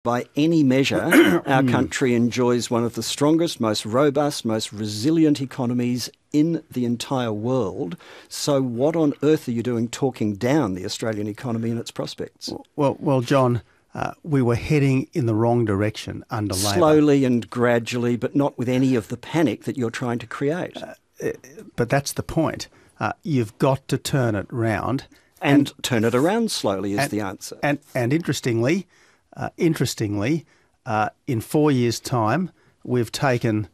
By any measure, our country enjoys one of the strongest, most robust, most resilient economies in the entire world. So what on earth are you doing talking down the Australian economy and its prospects? Well, John, we were heading in the wrong direction under Labor. Slowly and gradually, but not with any of the panic that you're trying to create. But that's the point. You've got to turn it round. And turn it around slowly is the answer. And interestingly, in 4 years' time, we've taken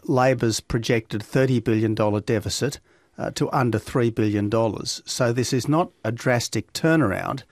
Labor's projected $30 billion deficit to under $3 billion. So this is not a drastic turnaround,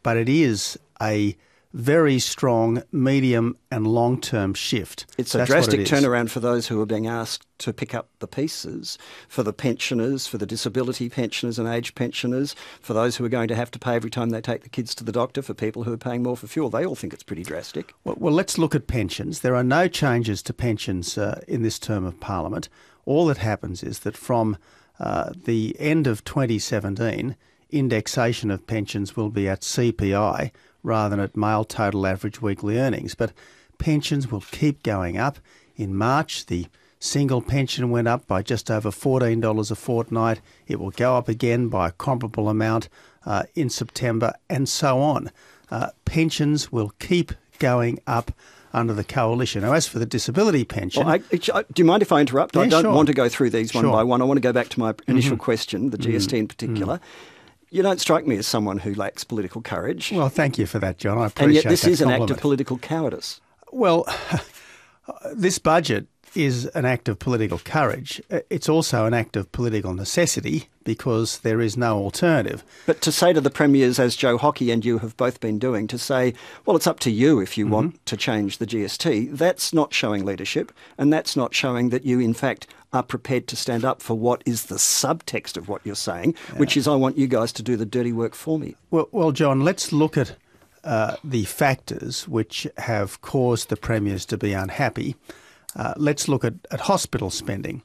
but it is a very strong medium and long-term shift. It's a drastic turnaround for those who are being asked to pick up the pieces, for the pensioners, for the disability pensioners and age pensioners, for those who are going to have to pay every time they take the kids to the doctor, for people who are paying more for fuel. They all think it's pretty drastic. Well, let's look at pensions. There are no changes to pensions in this term of Parliament. All that happens is that from the end of 2017, indexation of pensions will be at CPI rather than at male total average weekly earnings. But pensions will keep going up. In March, the single pension went up by just over $14 a fortnight. It will go up again by a comparable amount in September, and so on. Pensions will keep going up under the coalition. Now, as for the disability pension... Well, do you mind if I interrupt? Yeah, I don't sure. want to go through these one Sure. by one. I want to go back to my initial question, the GST in particular. You don't strike me as someone who lacks political courage. Well, thank you for that, John. I appreciate and yet this that is an act compliment. of political cowardice. Well, this budget is an act of political courage. It's also an act of political necessity because there is no alternative. But to say to the premiers, as Joe Hockey and you have both been doing, to say, well, it's up to you if you want to change the GST, that's not showing leadership, and that's not showing that you, in fact, are prepared to stand up for what is the subtext of what you're saying, which is I want you guys to do the dirty work for me. Well, John, let's look at the factors which have caused the premiers to be unhappy. Let's look at hospital spending.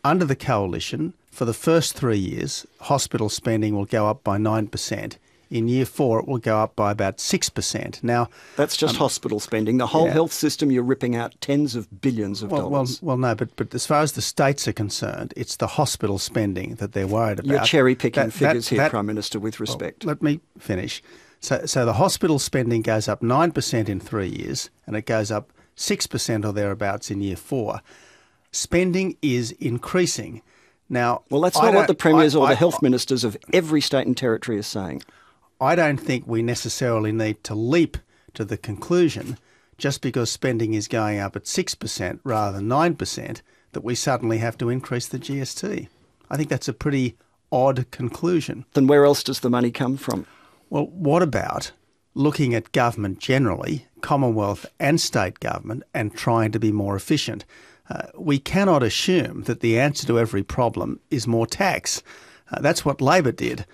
Under the coalition, for the first 3 years, hospital spending will go up by 9%. In year 4, it will go up by about 6%. Now, that's just hospital spending. The whole health system, you're ripping out tens of billions of dollars. Well, no, but as far as the states are concerned, it's the hospital spending that they're worried about. You're cherry-picking figures here, Prime Minister, with respect. Well, let me finish. So the hospital spending goes up 9% in 3 years, and it goes up 6% or thereabouts in year 4. Spending is increasing. Now, well, that's not what the premiers or the health ministers of every state and territory are saying. I don't think we necessarily need to leap to the conclusion just because spending is going up at 6% rather than 9% that we suddenly have to increase the GST. I think that's a pretty odd conclusion. Then where else does the money come from? Well, what about looking at government generally, Commonwealth and state government, and trying to be more efficient? We cannot assume that the answer to every problem is more tax. That's what Labor did.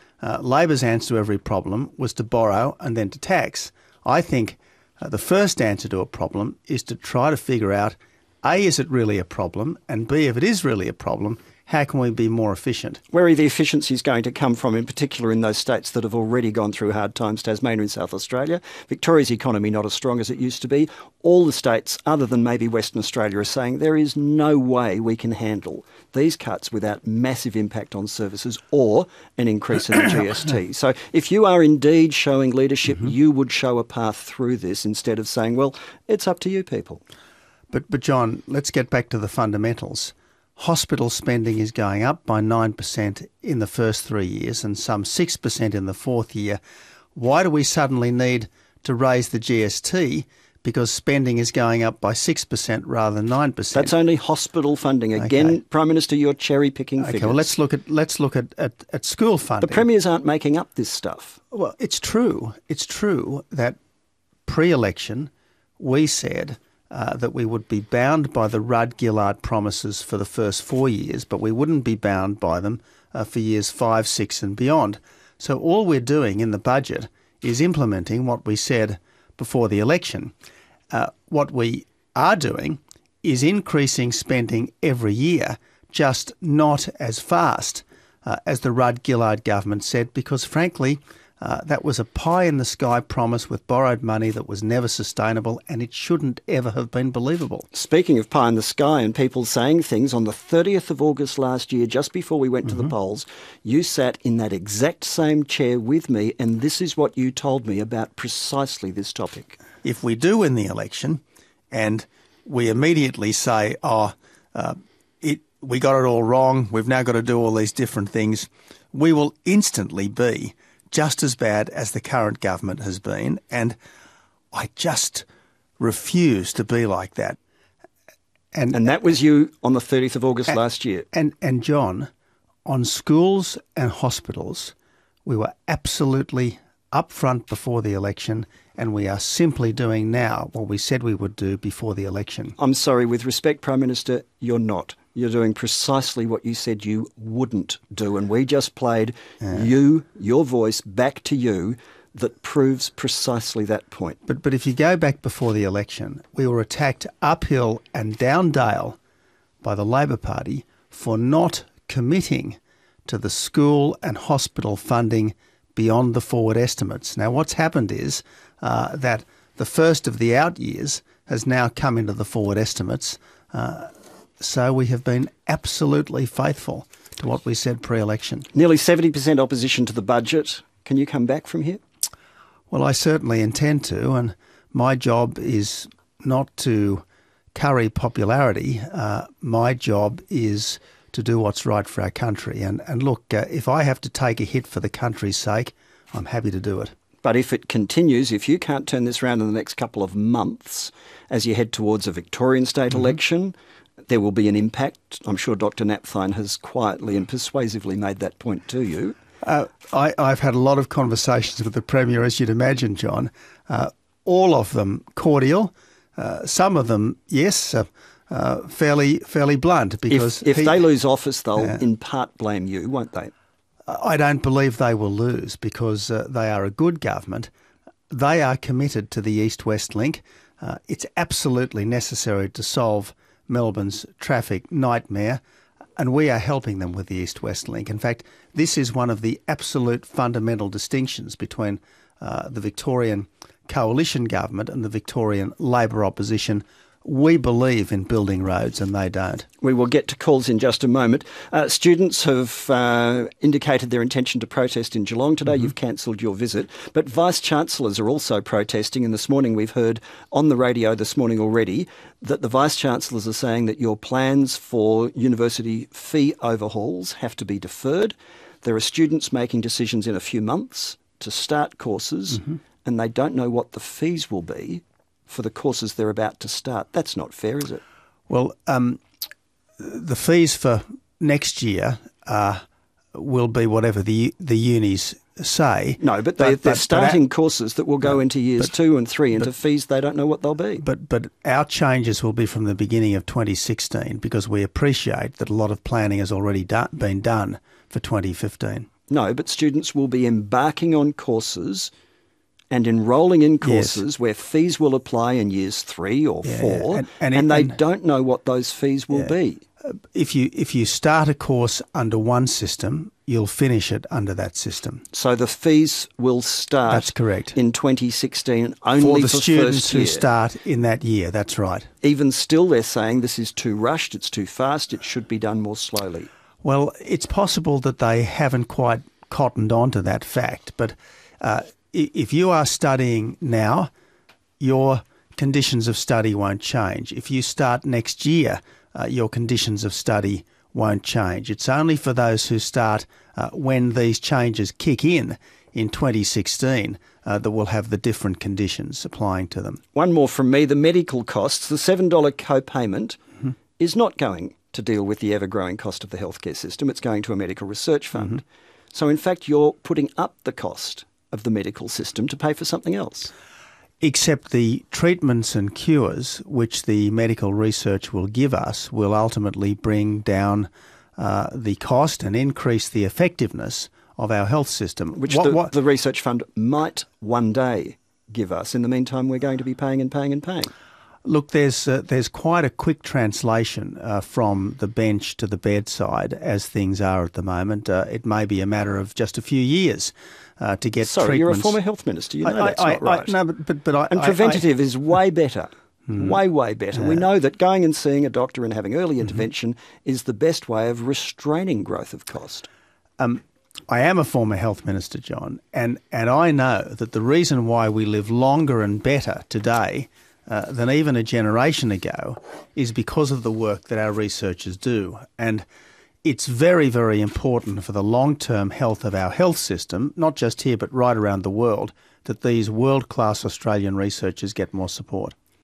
Labor's answer to every problem was to borrow and then to tax. I think the first answer to a problem is to try to figure out, A, is it really a problem? And B, if it is really a problem, how can we be more efficient? Where are the efficiencies going to come from, in particular in those states that have already gone through hard times, Tasmania and South Australia? Victoria's economy not as strong as it used to be. All the states, other than maybe Western Australia, are saying there is no way we can handle these cuts without massive impact on services or an increase in the GST. So if you are indeed showing leadership, you would show a path through this instead of saying, well, it's up to you people. But John, let's get back to the fundamentals. Hospital spending is going up by 9% in the first 3 years and some 6% in the fourth year. Why do we suddenly need to raise the GST? Because spending is going up by 6% rather than 9%. That's only hospital funding. Again, okay. Prime Minister, you're cherry-picking figures. Well, let's look at school funding. The premiers aren't making up this stuff. Well, it's true. It's true that pre-election we said that we would be bound by the Rudd-Gillard promises for the first 4 years, but we wouldn't be bound by them for years 5, 6 and beyond. So all we're doing in the budget is implementing what we said before the election. What we are doing is increasing spending every year, just not as fast as the Rudd-Gillard government said, because frankly, That was a pie-in-the-sky promise with borrowed money that was never sustainable, and it shouldn't ever have been believable. Speaking of pie in the sky and people saying things, on the 30th of August last year, just before we went to the polls, you sat in that exact same chair with me, and this is what you told me about precisely this topic. If we do win the election and we immediately say, we got it all wrong, we've now got to do all these different things, we will instantly be just as bad as the current government has been, and I just refuse to be like that. And that was you on the 30th of August last year. And John, on schools and hospitals, we were absolutely upfront before the election, and we are simply doing now what we said we would do before the election. I'm sorry, with respect, Prime Minister, you're not. You're doing precisely what you said you wouldn't do, and we just played your voice back to you that proves precisely that point. But if you go back before the election, we were attacked uphill and down dale by the Labor Party for not committing to the school and hospital funding beyond the forward estimates. Now, what's happened is that the first of the out years has now come into the forward estimates. So we have been absolutely faithful to what we said pre-election. Nearly 70% opposition to the budget. Can you come back from here? Well, I certainly intend to, and my job is not to curry popularity. My job is to do what's right for our country. And look, if I have to take a hit for the country's sake, I'm happy to do it. But if it continues, if you can't turn this around in the next couple of months as you head towards a Victorian state election, there will be an impact. I'm sure Dr Napthine has quietly and persuasively made that point to you. I've had a lot of conversations with the Premier, as you'd imagine, John. All of them cordial. Some of them, yes, fairly blunt. Because if they lose office, they'll in part blame you, won't they? I don't believe they will lose because they are a good government. They are committed to the East-West link. It's absolutely necessary to solve Melbourne's traffic nightmare, and we are helping them with the East-West link. In fact, this is one of the absolute fundamental distinctions between the Victorian coalition government and the Victorian Labor opposition. We believe in building roads and they don't. We will get to calls in just a moment. Students have indicated their intention to protest in Geelong today. You've cancelled your visit. But Vice-Chancellors are also protesting, and this morning we've heard on the radio this morning already that the Vice-Chancellors are saying that your plans for university fee overhauls have to be deferred. There are students making decisions in a few months to start courses, and they don't know what the fees will be for the courses they're about to start. That's not fair, is it? Well, the fees for next year will be whatever the unis say. No, but they're starting courses that will go into years 2 and 3 into fees they don't know what they'll be. But our changes will be from the beginning of 2016 because we appreciate that a lot of planning has already been done for 2015. No, but students will be embarking on courses and enrolling in courses where fees will apply in years 3 or 4, and they don't know what those fees will be. If you start a course under one system, you'll finish it under that system. So the fees will start. That's correct. In 2016 only for the for students first year. who start in that year. That's right. Even still, they're saying this is too rushed, it's too fast, it should be done more slowly. Well, it's possible that they haven't quite cottoned on to that fact, but if you are studying now, your conditions of study won't change. If you start next year, your conditions of study won't change. It's only for those who start when these changes kick in 2016 that will have the different conditions applying to them. One more from me. The medical costs, the $7 co-payment is not going to deal with the ever-growing cost of the healthcare system. It's going to a medical research fund. So in fact, you're putting up the cost of the medical system to pay for something else. Except the treatments and cures which the medical research will give us will ultimately bring down the cost and increase the effectiveness of our health system. Which the research fund might one day give us. In the meantime, we're going to be paying and paying and paying. Look, there's quite a quick translation from the bench to the bedside as things are at the moment. It may be a matter of just a few years to get Sorry, treatments. you're a former health minister. You know that's not right. No, but and preventative is way better. Way better. We know that going and seeing a doctor and having early intervention is the best way of restraining growth of cost. I am a former health minister, John, and I know that the reason why we live longer and better today than even a generation ago is because of the work that our researchers do. And it's very, very important for the long-term health of our health system, not just here but right around the world, that these world-class Australian researchers get more support.